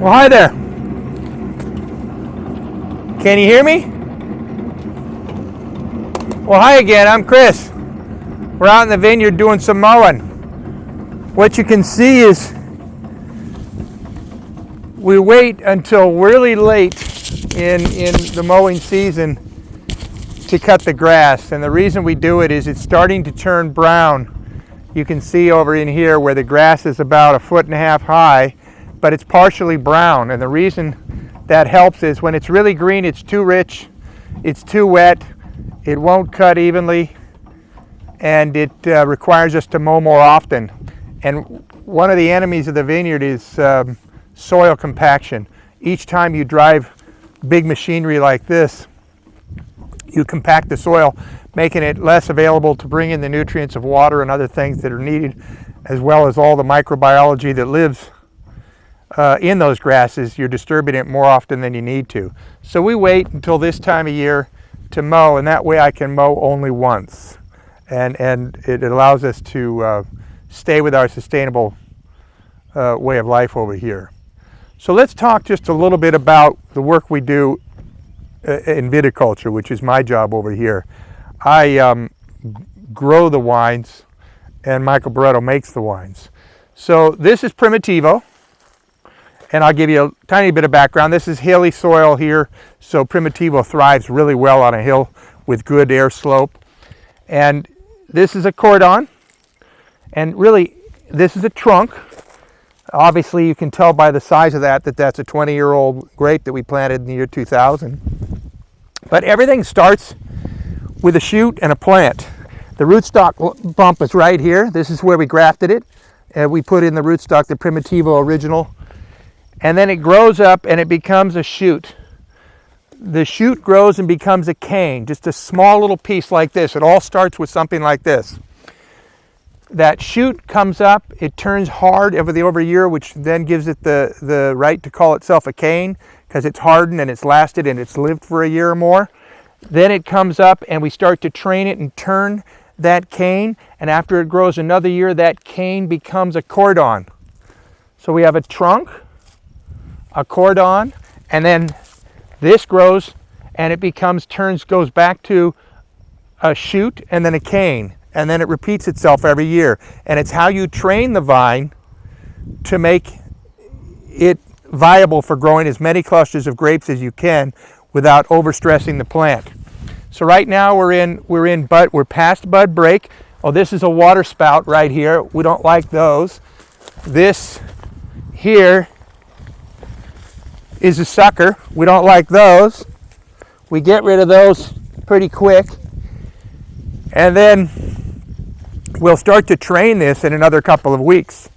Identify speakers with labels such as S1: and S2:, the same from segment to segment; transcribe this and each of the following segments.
S1: Well, hi there. Can you hear me? Well, hi again. I'm Chris. We're out in the vineyard doing some mowing. What you can see is we wait until really late in the mowing season to cut the grass. And the reason we do it is it's starting to turn brown. You can see over in here where the grass is about 1.5 feet high, but it's partially brown. And the reason that helps is when it's really green, it's too rich, it's too wet, it won't cut evenly, and it requires us to mow more often. And one of the enemies of the vineyard is soil compaction. Each time you drive big machinery like this, you compact the soil, making it less available to bring in the nutrients of water and other things that are needed, as well as all the microbiology that lives in those grasses. You're disturbing it more often than you need to. So we wait until this time of year to mow, and that way I can mow only once. And it allows us to stay with our sustainable way of life over here. So let's talk just a little bit about the work we do in viticulture, which is my job over here. I grow the wines, and Michael Barretto makes the wines. So this is Primitivo, and I'll give you a tiny bit of background. This is hilly soil here, so Primitivo thrives really well on a hill with good air slope. And this is a cordon, and really this is a trunk. Obviously you can tell by the size of that that's a 20-year-old grape that we planted in the year 2000. But everything starts with a shoot and a plant. The rootstock bump is right here. This is where we grafted it. We put in the rootstock, the Primitivo original. And then it grows up and it becomes a shoot. The shoot grows and becomes a cane, just a small little piece like this. It all starts with something like this. That shoot comes up, it turns hard over a year, which then gives it the right to call itself a cane, because it's hardened and it's lasted and it's lived for a year or more. Then it comes up and we start to train it and turn that cane, and after it grows another year, that cane becomes a cordon. So we have a trunk, a cordon, and then this grows and it goes back to a shoot and then a cane. And then it repeats itself every year. And it's how you train the vine to make it viable for growing as many clusters of grapes as you can without overstressing the plant. So right now we're past bud break. Oh, this is a water spout right here. We don't like those. This here is a sucker. We don't like those. We get rid of those pretty quick. And then we'll start to train this in another couple of weeks.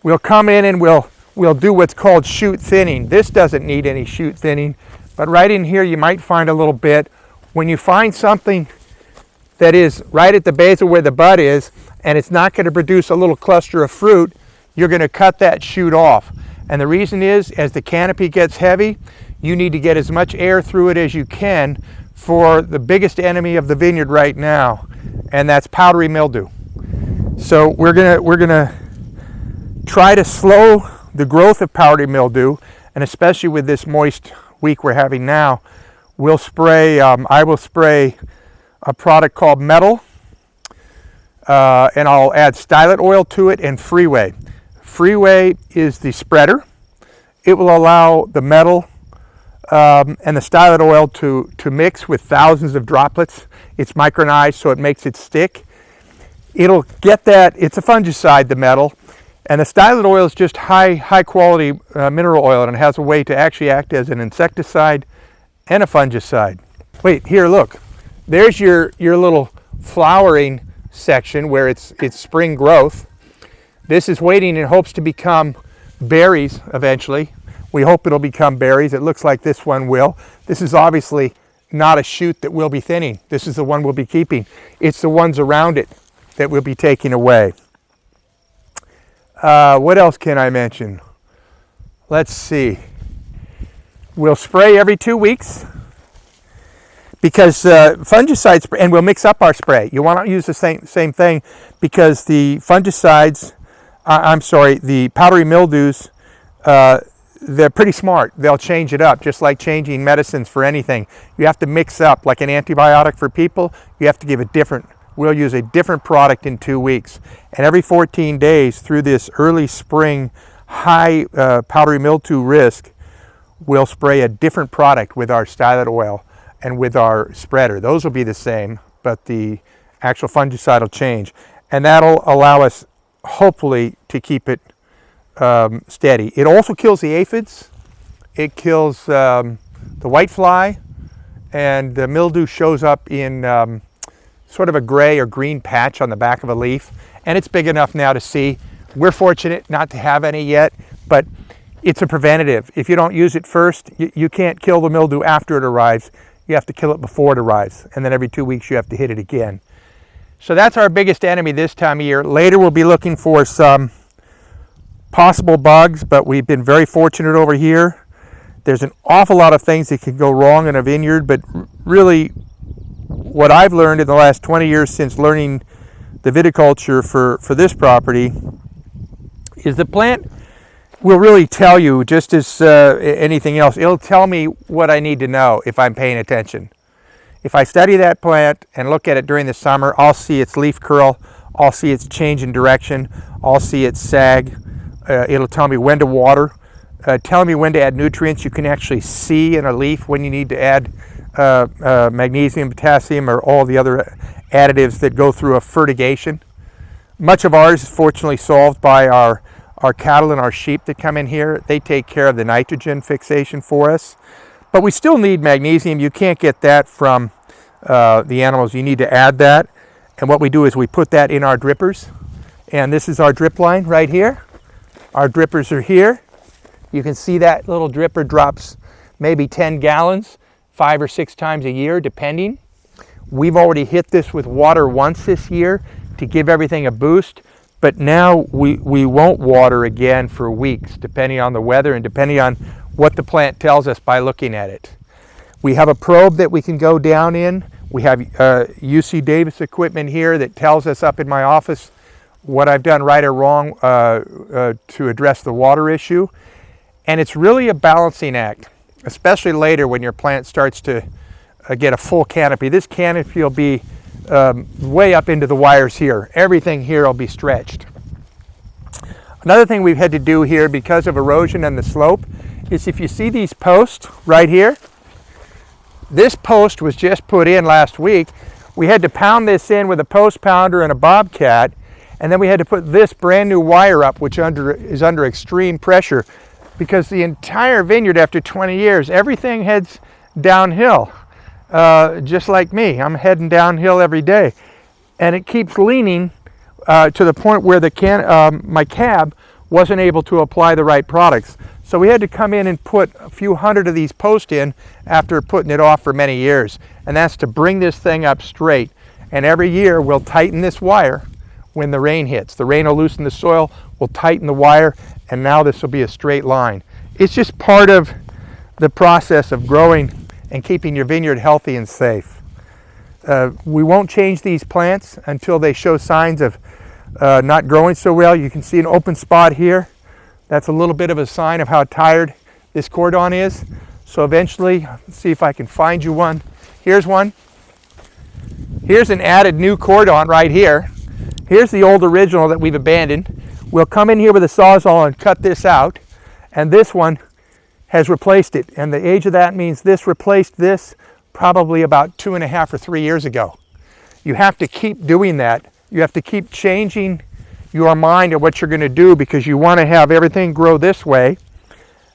S1: We'll come in and we'll do what's called chute thinning. This doesn't need any chute thinning, but right in here you might find a little bit. When you find something that is right at the base of where the bud is, and it's not going to produce a little cluster of fruit, you're going to cut that shoot off. And the reason is, as the canopy gets heavy, you need to get as much air through it as you can for the biggest enemy of the vineyard right now, and that's powdery mildew. So we're gonna try to slow the growth of powdery mildew, and especially with this moist week we're having now, we'll spray. I will spray a product called Metal, and I'll add stylet oil to it and Freeway. Freeway is the spreader. It will allow the Metal and the stylet oil to mix with thousands of droplets. It's micronized, so it makes it stick. It'll get that. It's a fungicide, the Metal, and the stylet oil is just high quality mineral oil, and it has a way to actually act as an insecticide and a fungicide. Wait, here, look. There's your little flowering section where it's spring growth. This is waiting in hopes to become berries eventually. We hope it'll become berries. It looks like this one will. This is obviously not a shoot that we'll be thinning. This is the one we'll be keeping. It's the ones around it that we'll be taking away. What else can I mention? Let's see. We'll spray every 2 weeks because fungicide spray, and we'll mix up our spray. You want to use the same thing because the fungicides, the powdery mildews they're pretty smart. They'll change it up, just like changing medicines for anything. You have to mix up, like an antibiotic for people, you have to give a different, we'll use a different product in 2 weeks. And every 14 days through this early spring high powdery mildew risk, we'll spray a different product with our stylet oil and with our spreader. Those will be the same, but the actual fungicide will change. And that'll allow us, hopefully, to keep it steady. It also kills the aphids. It kills the whitefly, and the mildew shows up in sort of a gray or green patch on the back of a leaf, and it's big enough now to see. We're fortunate not to have any yet, but it's a preventative. If you don't use it first, you can't kill the mildew after it arrives. You have to kill it before it arrives, and then every 2 weeks you have to hit it again. So that's our biggest enemy this time of year. Later we'll be looking for some possible bugs, but we've been very fortunate over here. There's an awful lot of things that can go wrong in a vineyard, but really what I've learned in the last 20 years since learning the viticulture for this property is the plant will really tell you, just as anything else, it'll tell me what I need to know if I'm paying attention. If I study that plant and look at it during the summer, I'll see its leaf curl, I'll see its change in direction, I'll see its sag. It'll tell me when to water, tell me when to add nutrients. You can actually see in a leaf when you need to add magnesium, potassium, or all the other additives that go through a fertigation. Much of ours is fortunately solved by our cattle and our sheep that come in here. They take care of the nitrogen fixation for us. But we still need magnesium. You can't get that from the animals. You need to add that. And what we do is we put that in our drippers. And this is our drip line right here. Our drippers are here. You can see that little dripper drops maybe 10 gallons 5 or 6 times a year, depending. We've already hit this with water once this year to give everything a boost. But now we won't water again for weeks, depending on the weather and depending on what the plant tells us by looking at it. We have a probe that we can go down in. We have UC Davis equipment here that tells us up in my office what I've done right or wrong to address the water issue. And it's really a balancing act, especially later when your plant starts to get a full canopy. This canopy will be way up into the wires here. Everything here will be stretched. Another thing we've had to do here because of erosion and the slope is, if you see these posts right here, this post was just put in last week. We had to pound this in with a post pounder and a bobcat, and then we had to put this brand new wire up, which is under extreme pressure, because the entire vineyard, after 20 years, everything heads downhill. Just like me, I'm heading downhill every day, and it keeps leaning to the point where my cab wasn't able to apply the right products. So we had to come in and put a few hundred of these posts in after putting it off for many years, and that's to bring this thing up straight. And every year we'll tighten this wire when the rain hits. The rain will loosen the soil, we'll tighten the wire, and now this will be a straight line. It's just part of the process of growing and keeping your vineyard healthy and safe. We won't change these plants until they show signs of not growing so well. You can see an open spot here. That's a little bit of a sign of how tired this cordon is. So eventually, let's see if I can find you one. Here's one. Here's an added new cordon right here. Here's the old original that we've abandoned. We'll come in here with a Sawzall and cut this out, and this one has replaced it. And the age of that means this replaced this probably about 2.5 or 3 years ago. You have to keep doing that. You have to keep changing your mind of what you're going to do, because you want to have everything grow this way,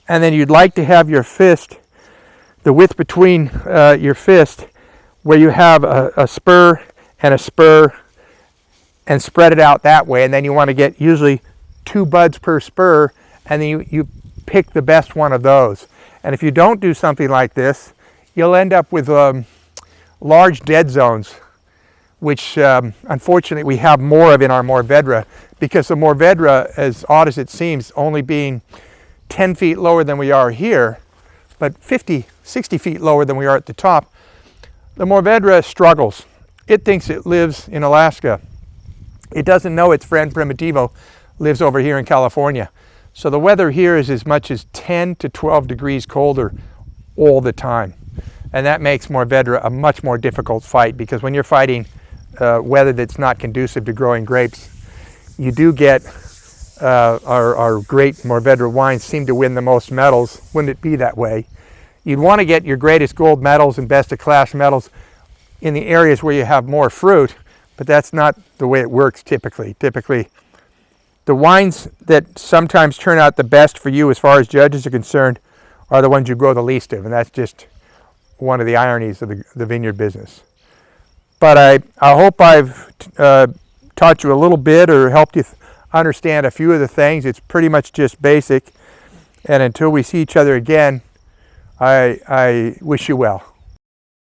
S1: and then you'd like to have your fist, the width between your fist, where you have a spur and a spur, and spread it out that way. And then you want to get usually 2 buds per spur, and then you pick the best one of those. And if you don't do something like this, you'll end up with large dead zones, which unfortunately we have more of in our Mourvedre, because the Mourvedre, as odd as it seems, only being 10 feet lower than we are here, but 50, 60 feet lower than we are at the top, the Mourvedre struggles. It thinks it lives in Alaska. It doesn't know its friend Primitivo lives over here in California. So the weather here is as much as 10 to 12 degrees colder all the time. And that makes Mourvedre a much more difficult fight, because when you're fighting weather that's not conducive to growing grapes, you do get our great Mourvedre wines seem to win the most medals. Wouldn't it be that way? You'd want to get your greatest gold medals and best of class medals in the areas where you have more fruit, but that's not the way it works typically. Typically, the wines that sometimes turn out the best for you as far as judges are concerned are the ones you grow the least of, and that's just one of the ironies of the vineyard business. But I hope I've taught you a little bit or helped you understand a few of the things. It's pretty much just basic, and until we see each other again, I wish you well.